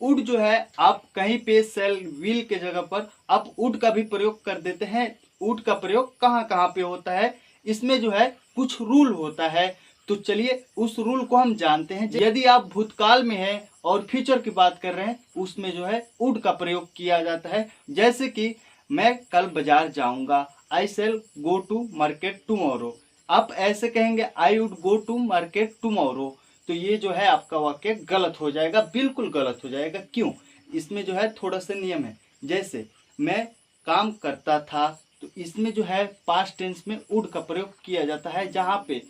Would जो है आप कहीं पे सेल विल के जगह पर आप वुड का भी प्रयोग कर देते हैं। वुड का प्रयोग कहाँ कहाँ पे होता है, इसमें जो है कुछ रूल होता है। तो चलिए उस रूल को हम जानते हैं। यदि आप भूतकाल में हैं और फ्यूचर की बात कर रहे हैं, उसमें जो है वुड का प्रयोग किया जाता है। जैसे कि मैं कल बाजार जाऊंगा, I shall go to market tomorrow. आप ऐसे कहेंगे I would go to market tomorrow, तो ये जो है आपका वाक्य गलत हो जाएगा, बिल्कुल गलत हो जाएगा। क्यों? इसमें जो है थोड़ा सा नियम है। जैसे मैं काम करता था, तो इसमें जो है पास्ट टेंस में वुड का प्रयोग किया जाता है। जहां पे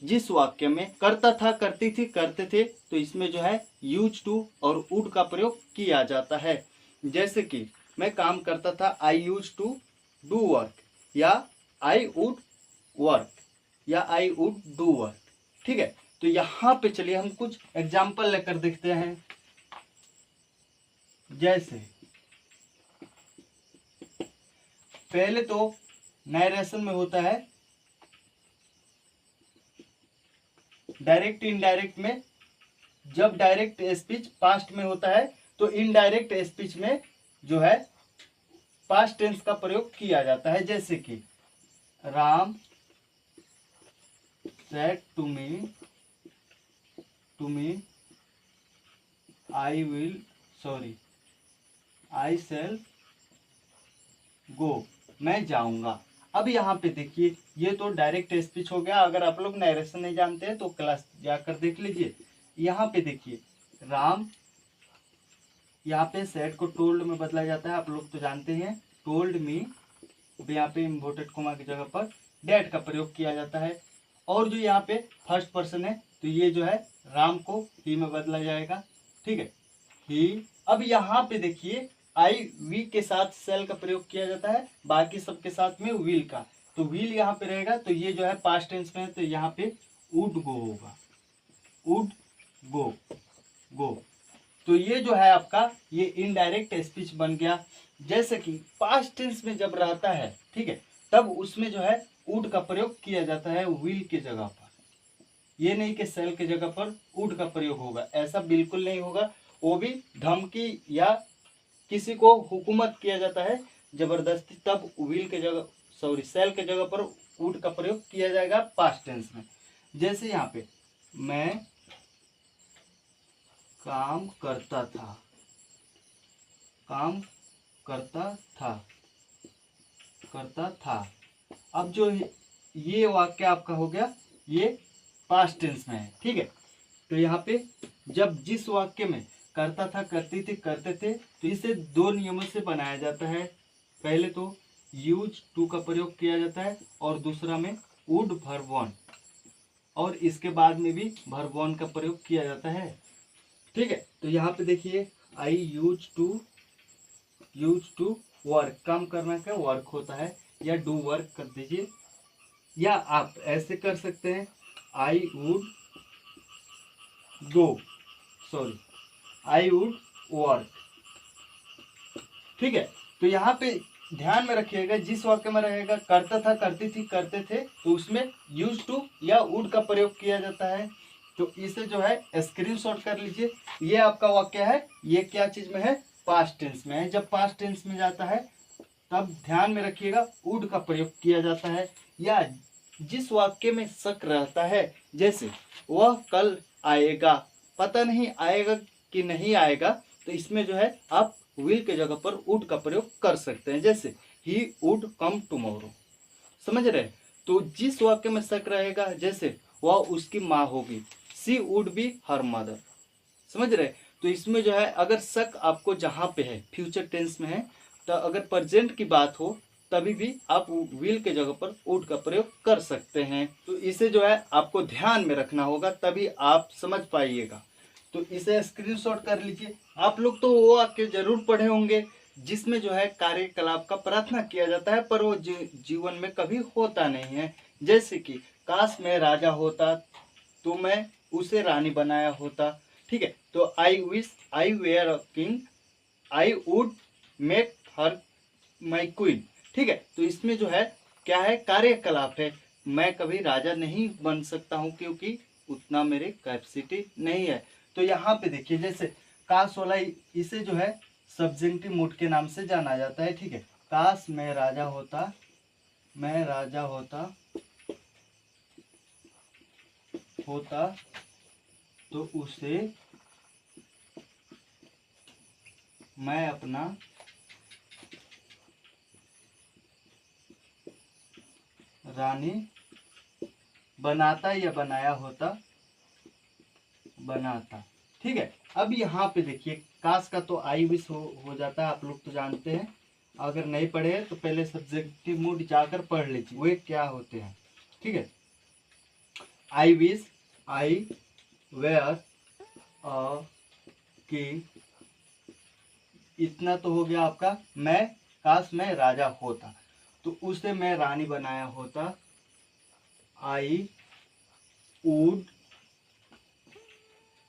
जिस वाक्य में करता था, करती थी, करते थे, तो इसमें जो है यूज टू और वुड का प्रयोग किया जाता है। जैसे कि मैं काम करता था, आई यूज टू डू वर्क, या आई वुड वर्क, या आई वुड डू वर्क। ठीक है, तो यहां पे चलिए हम कुछ एग्जाम्पल लेकर देखते हैं। जैसे पहले तो नरेशन में होता है डायरेक्ट इनडायरेक्ट में। जब डायरेक्ट स्पीच पास्ट में होता है, तो इनडायरेक्ट स्पीच में जो है पास्ट टेंस का प्रयोग किया जाता है। जैसे कि राम सेड टू मी आई शैल गो, मैं जाऊंगा। अब यहाँ पे देखिए, ये तो डायरेक्ट स्पीच हो गया। अगर आप लोग नरेशन नहीं जानते हैं तो क्लास जाकर देख लीजिए। यहाँ पे देखिए राम, यहाँ पे सेड को टोल्ड में बदला जाता है, आप लोग तो जानते हैं। टोल्ड मी, यहाँ पे इन्वर्टेड कॉमा की जगह पर डैड का प्रयोग किया जाता है। और जो यहाँ पे फर्स्ट पर्सन है, तो ये जो है राम को ही में बदला जाएगा। ठीक है, ही। अब यहाँ पे देखिए आई वी के साथ सेल का प्रयोग किया जाता है, बाकी सबके साथ में विल का। तो विल यहाँ पे रहेगा, तो ये जो है पास्ट टेंस में है, तो यहाँ पे वुड गो होगा, वुड गो, गो। तो ये जो है आपका ये इनडायरेक्ट स्पीच बन गया। जैसे कि पास्ट टेंस में जब रहता है, ठीक है, तब उसमें जो है वुड का प्रयोग किया जाता है विल के जगह पर। ये नहीं कि सेल के जगह पर वुड का प्रयोग होगा, ऐसा बिल्कुल नहीं होगा। वो भी धमकी या किसी को हुकूमत किया जाता है जबरदस्ती, तब विल के जगह, सॉरी, सेल के जगह पर वुड का प्रयोग किया जाएगा पास्ट टेंस में। जैसे यहाँ पे मैं काम करता था, काम करता था, करता था। अब जो ये वाक्य आपका हो गया, ये पास्ट टेंस में है। ठीक है, तो यहाँ पे जब जिस वाक्य में करता था, करती थी, करते थे, तो इसे दो नियमों से बनाया जाता है। पहले तो यूज टू का प्रयोग किया जाता है, और दूसरा में वुड वर्ब वन, और इसके बाद में भी वर्ब वन का प्रयोग किया जाता है। ठीक है, तो यहाँ पे देखिए आई यूज टू वर्क, काम करना का वर्क होता है, या डू वर्क कर दीजिए। या आप ऐसे कर सकते हैं आई would go, sorry, I would work. ठीक है, तो यहाँ पे ध्यान में रखिएगा, जिस वाक्य में रहेगा करता था, करती थी, करते थे, तो उसमें यूज टू या वुड का प्रयोग किया जाता है। तो इसे जो है स्क्रीनशॉट कर लीजिए। ये आपका वाक्य है, ये क्या चीज में है, पास्ट टेंस में है। जब पास्ट टेंस में जाता है तब ध्यान में रखिएगा वुड का प्रयोग किया जाता है। या जिस वाक्य में शक रहता है, जैसे वह कल आएगा, पता नहीं आएगा कि नहीं आएगा, तो इसमें जो है आप विल के जगह पर वुड का प्रयोग कर सकते हैं। जैसे ही वुड कम टुमारो, समझ रहे? तो जिस वाक्य में शक रहेगा, जैसे वह उसकी माँ होगी, सी वुड बी हर मदर, समझ रहे? तो इसमें जो है अगर शक आपको जहां पे है, फ्यूचर टेंस में है, तो अगर प्रेजेंट की बात हो तभी भी आप विल के जगह पर वुड का प्रयोग कर सकते हैं। तो इसे जो है आपको ध्यान में रखना होगा, तभी आप समझ पाइएगा। तो इसे स्क्रीनशॉट कर लीजिए। आप लोग तो वो वाक्य जरूर पढ़े होंगे जिसमें जो है कार्यकलाप का प्रार्थना किया जाता है, पर वो जीवन में कभी होता नहीं है। जैसे कि काश मैं राजा होता तो मैं उसे रानी बनाया होता। ठीक है, तो I wish I were a king, I would make her my queen. ठीक है, तो इसमें जो है क्या है, कार्यकलाप है। मैं कभी राजा नहीं बन सकता हूं क्योंकि उतना मेरे कैपेसिटी नहीं है। तो यहाँ पे देखिए, जैसे काश वाला इसे जो है सब्जेक्टिव मूड के नाम से जाना जाता है। ठीक है, काश मैं राजा होता, मैं राजा होता तो उसे मैं अपना रानी बनाता या बनाया होता, बनाता। ठीक है, अब यहाँ पे देखिए काश का तो आई विश हो जाता है, आप लोग तो जानते हैं। अगर नहीं पढ़े हैं तो पहले सब्जेक्टिव मूड जाकर पढ़ लीजिए वे क्या होते हैं। ठीक है, आई विश, आई वेयर अ कि, इतना तो हो गया आपका। मैं, काश मैं राजा होता तो उसे मैं रानी बनाया होता। आई वुड,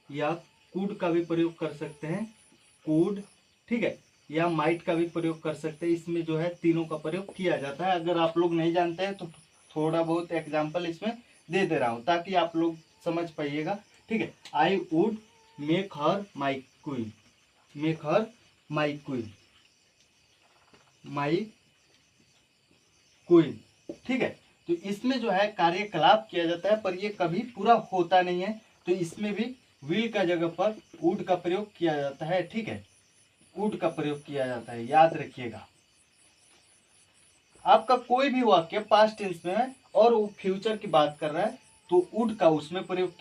या कुड का भी प्रयोग कर सकते हैं, कुड। ठीक है, या माइट का भी प्रयोग कर सकते हैं। इसमें जो है तीनों का प्रयोग किया जाता है। अगर आप लोग नहीं जानते हैं तो थोड़ा बहुत एग्जाम्पल इसमें दे दे रहा हूँ ताकि आप लोग समझ पाइएगा। ठीक है, आई would make her my queen, make her my queen, my queen. ठीक है, तो इसमें जो है कार्यकलाप किया जाता है पर ये कभी पूरा होता नहीं है, तो इसमें भी विल का जगह पर वुड का प्रयोग किया जाता है। ठीक है, वुड का प्रयोग किया जाता है, याद रखिएगा। आपका कोई भी वाक्य पास्ट टेंस में है और वो फ्यूचर की बात कर रहा है तो वुड का उसमें प्रयोग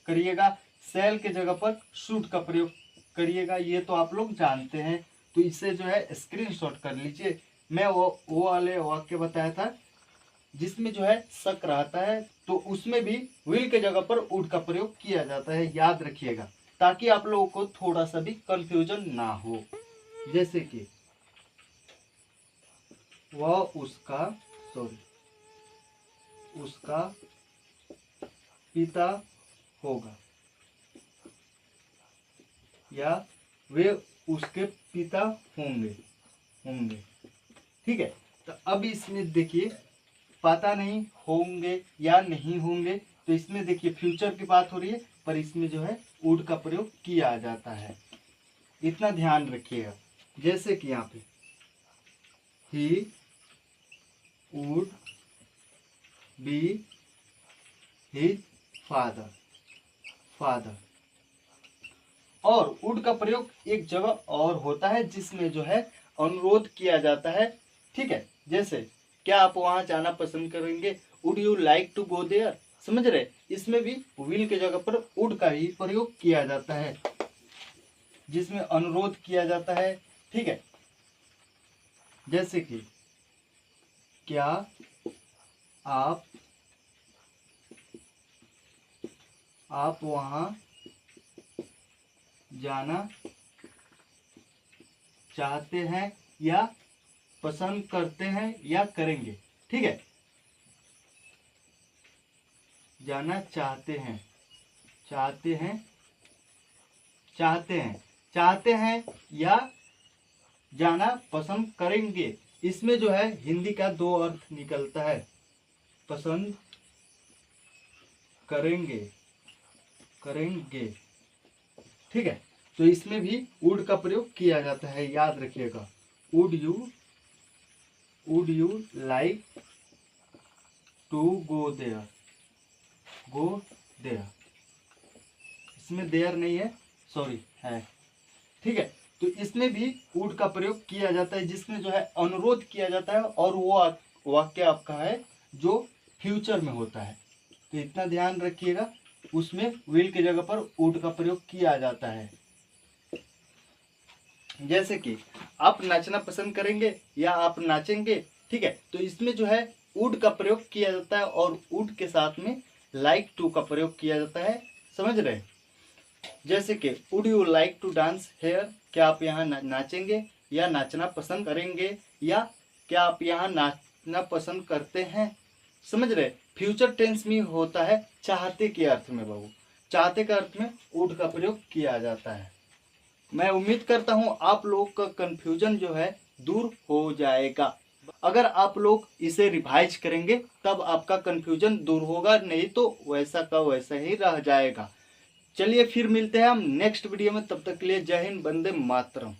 करिएगा। सेल के जगह पर शुड का प्रयोग करिएगा, ये तो आप लोग जानते हैं। तो इसे जो है स्क्रीनशॉट कर लीजिए। मैं वो वाले वाक्य बताया था जिसमें जो है शक रहता है तो उसमें भी विल के जगह पर वुड का प्रयोग किया जाता है, याद रखिएगा ताकि आप लोगों को थोड़ा सा भी कंफ्यूजन ना हो। जैसे कि वह उसका, उसका पिता होगा, या वे उसके पिता होंगे। ठीक है, तो अब इसमें देखिए पता नहीं होंगे या नहीं होंगे, तो इसमें देखिए फ्यूचर की बात हो रही है पर इसमें जो है वुड का प्रयोग किया जाता है, इतना ध्यान रखिएगा। जैसे कि यहाँ पे he would be his father, और वुड का प्रयोग एक जगह और होता है जिसमें जो है अनुरोध किया जाता है। ठीक है, जैसे क्या आप वहां जाना पसंद करेंगे, would you like to go there, समझ रहे, इसमें भी विल के जगह पर वुड का ही प्रयोग किया जाता है जिसमें अनुरोध किया जाता है। ठीक है, जैसे कि क्या आप वहां जाना चाहते हैं या पसंद करते हैं या करेंगे। ठीक है, जाना चाहते हैं, चाहते हैं या जाना पसंद करेंगे। इसमें जो है हिंदी का दो अर्थ निकलता है, पसंद करेंगे। ठीक है, तो इसमें भी वुड का प्रयोग किया जाता है, याद रखिएगा। Would you like to go there, इसमें देयर नहीं है, सॉरी है। ठीक है, तो इसमें भी वुड का प्रयोग किया जाता है जिसमें जो है अनुरोध किया जाता है और वो वाक्य आपका है जो फ्यूचर में होता है, तो इतना ध्यान रखिएगा। उसमें विल की जगह पर वुड का प्रयोग किया जाता है। जैसे कि आप नाचना पसंद करेंगे या आप नाचेंगे। ठीक है, तो इसमें जो है वुड का प्रयोग किया जाता है और वुड के साथ में लाइक टू का प्रयोग किया जाता है, समझ रहे। जैसे कि would you like to dance here, क्या आप यहाँ नाचेंगे या नाचना पसंद करेंगे, या क्या आप यहाँ नाचना पसंद करते हैं, समझ रहे। फ्यूचर टेंस में होता है चाहते के अर्थ में, बाबू चाहते के अर्थ में वुड का प्रयोग किया जाता है। मैं उम्मीद करता हूं आप लोग का कंफ्यूजन जो है दूर हो जाएगा। अगर आप लोग इसे रिवाइज करेंगे तब आपका कंफ्यूजन दूर होगा, नहीं तो वैसा का वैसा ही रह जाएगा। चलिए फिर मिलते हैं हम नेक्स्ट वीडियो में, तब तक के लिए जय हिंद, वंदे मातरम।